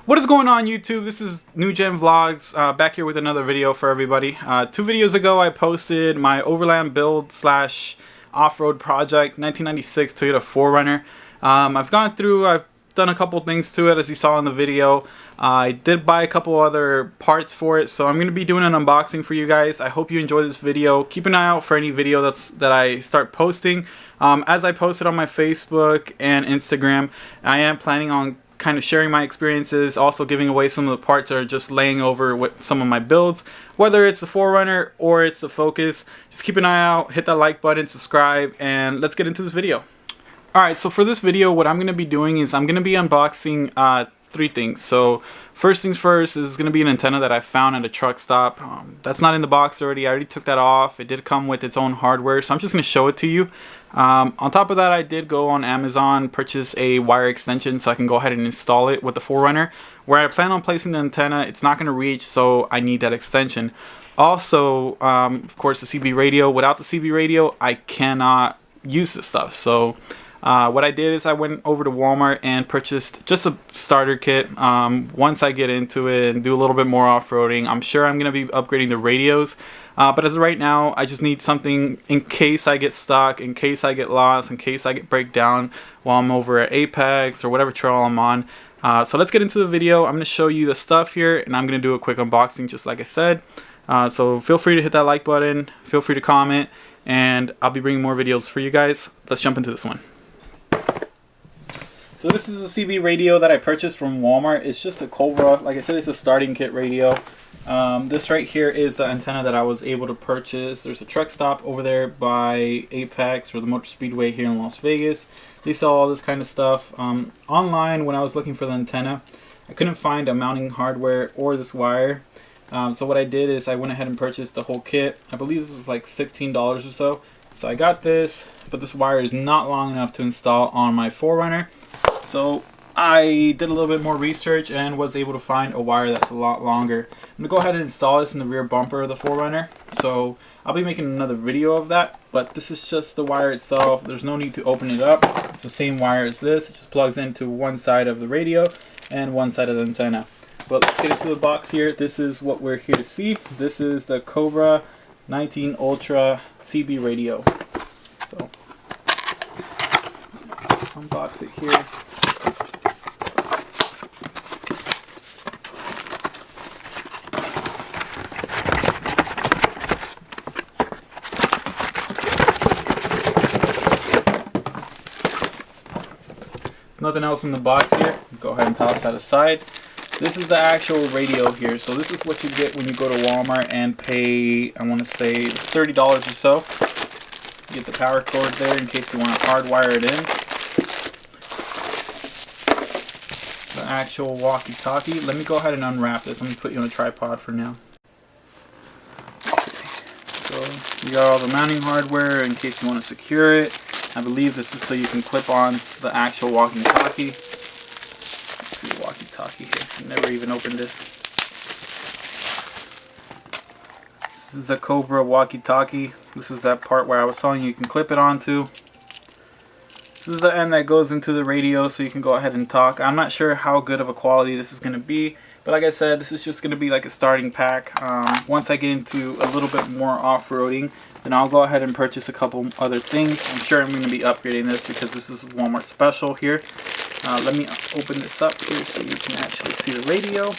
What is going on, YouTube? This is New Gen Vlogs, back here with another video for everybody. 2 videos ago I posted my overland build slash off-road project, 1996 Toyota 4Runner. I've done a couple things to it, as you saw in the video. I did buy a couple other parts for it, so I'm going to be doing an unboxing for you guys. I hope you enjoy this video. Keep an eye out for any video that I start posting. As I posted on my Facebook and Instagram, I am planning on kind of sharing my experiences, also giving away some of the parts that are just laying over with some of my builds, whether it's the 4Runner or it's the Focus. Just keep an eye out, hit that like button, subscribe, and let's get into this video. Alright, so for this video, what I'm going to be doing is I'm going to be unboxing 3 things. So first things first is going to be an antenna that I found at a truck stop. That's not in the box already. I already took that off. It did come with its own hardware, so I'm just going to show it to you. On top of that, I did go on Amazon, purchase a wire extension so I can go ahead and install it with the 4Runner. Where I plan on placing the antenna, it's not going to reach, so I need that extension. Also, of course, the CB radio. Without the CB radio, I cannot use this stuff. So what I did is I went over to Walmart and purchased just a starter kit. Once I get into it and do a little bit more off-roading, I'm sure I'm going to be upgrading the radios. But as of right now, I just need something in case I get stuck, in case I get lost, in case I get break down while I'm over at Apex or whatever trail I'm on. So let's get into the video. I'm going to show you the stuff here, and I'm going to do a quick unboxing just like I said. So feel free to hit that like button, feel free to comment, and I'll be bringing more videos for you guys. Let's jump into this one. So this is a CB radio that I purchased from Walmart. It's just a Cobra. Like I said, it's a starting kit radio. This right here is the antenna that I was able to purchase. There's a truck stop over there by Apex or the Motor Speedway here in Las Vegas. They sell all this kind of stuff. Online, when I was looking for the antenna, I couldn't find a mounting hardware or this wire. So what I did is I went ahead and purchased the whole kit. I believe this was like $16 or so. So I got this, but this wire is not long enough to install on my 4Runner. So I did a little bit more research and was able to find a wire that's a lot longer. I'm going to go ahead and install this in the rear bumper of the 4Runner. So I'll be making another video of that, but this is just the wire itself. There's no need to open it up. It's the same wire as this. It just plugs into one side of the radio and one side of the antenna. But let's get into the box here. This is what we're here to see. This is the Cobra 19 Ultra CB radio. So unbox it here. Nothing else in the box here. Go ahead and toss that aside. This is the actual radio here. So this is what you get when you go to Walmart and pay, I want to say $30 or so. You get the power cord there in case you want to hardwire it in. The actual walkie-talkie. Let me go ahead and unwrap this. Let me put you on a tripod for now. So you got all the mounting hardware in case you want to secure it. I believe this is so you can clip on the actual walkie-talkie. Let's see the walkie-talkie here. I never even opened this. This is the Cobra walkie-talkie. This is that part where I was telling you can clip it onto. This is the end that goes into the radio so you can go ahead and talk. I'm not sure how good of a quality this is going to be, but like I said, this is just going to be like a starting pack. Once I get into a little bit more off-roading, then I'll go ahead and purchase a couple other things. I'm sure I'm going to be upgrading this because this is Walmart special here. Let me open this up here so you can actually see the radio.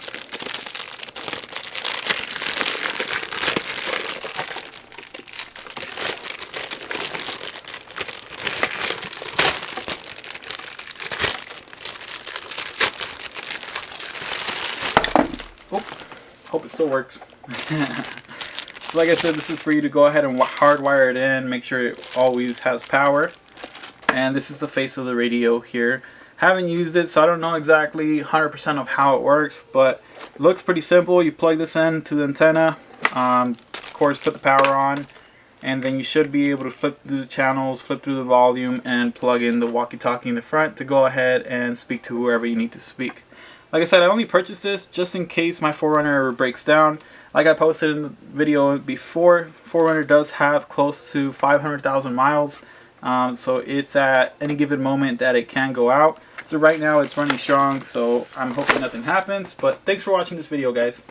Hope it still works. So like I said, this is for you to go ahead and hardwire it in, make sure it always has power. And this is the face of the radio here. Haven't used it, so I don't know exactly 100% of how it works, but it looks pretty simple. You plug this in to the antenna, of course put the power on, and then you should be able to flip through the channels, flip through the volume, and plug in the walkie-talkie in the front to go ahead and speak to whoever you need to speak. Like I said, I only purchased this just in case my 4Runner ever breaks down. Like I posted in the video before, 4Runner does have close to 500,000 miles. So it's at any given moment that it can go out. So right now it's running strong, so I'm hoping nothing happens. But thanks for watching this video, guys.